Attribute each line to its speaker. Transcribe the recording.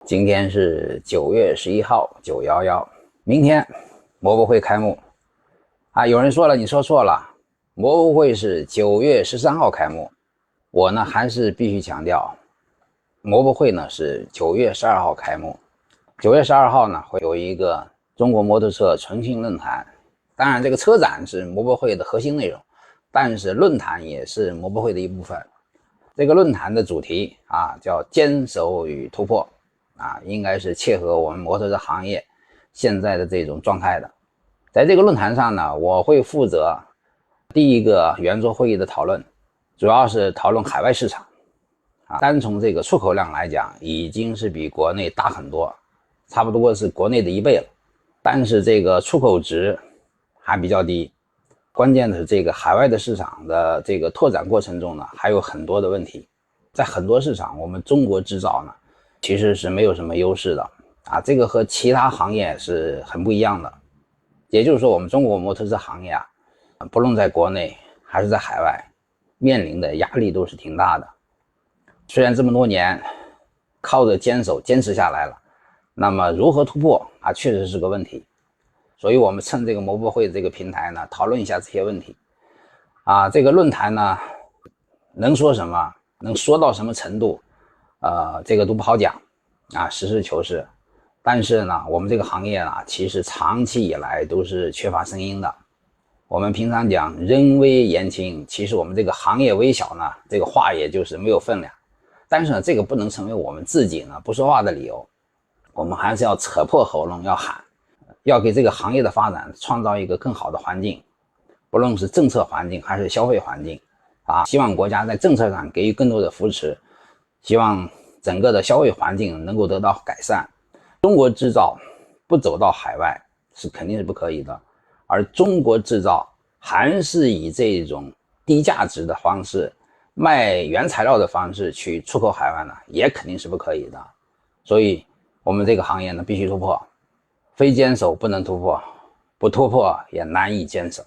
Speaker 1: 今天是9月11号，911，明天摩博会开幕啊！有人说了，你说错了，摩博会是9月13号开幕。我呢还是必须强调，摩博会呢是9月12号开幕。9月12号呢会有一个中国摩托车重庆论坛，当然这个车展是摩博会的核心内容，但是论坛也是摩博会的一部分。这个论坛的主题叫坚守与突破应该是切合我们摩托车行业现在的这种状态的。在这个论坛上呢，我会负责第一个圆桌会议的讨论，主要是讨论海外市场单从这个出口量来讲，已经是比国内大很多，差不多是国内的1倍了，但是这个出口值还比较低。关键的是这个海外的市场的这个拓展过程中呢，还有很多的问题。在很多市场，我们中国制造呢其实是没有什么优势的这个和其他行业是很不一样的。也就是说，我们中国摩托车行业不论在国内还是在海外，面临的压力都是挺大的。虽然这么多年靠着坚持下来了，那么如何突破确实是个问题。所以我们趁这个摩博会这个平台呢，讨论一下这些问题这个论坛呢能说什么，能说到什么程度这个都不好讲实事求是。但是呢，我们这个行业呢，其实长期以来都是缺乏声音的。我们平常讲人微言轻，其实我们这个行业微小呢，这个话也就是没有分量。但是呢，这个不能成为我们自己呢不说话的理由，我们还是要扯破喉咙要喊，要给这个行业的发展创造一个更好的环境，不论是政策环境还是消费环境希望国家在政策上给予更多的扶持，希望整个的消费环境能够得到改善。中国制造不走到海外是肯定是不可以的，而中国制造还是以这种低价值的方式，卖原材料的方式去出口海外呢，也肯定是不可以的。所以我们这个行业呢必须突破，非坚守不能突破，不突破也难以坚守。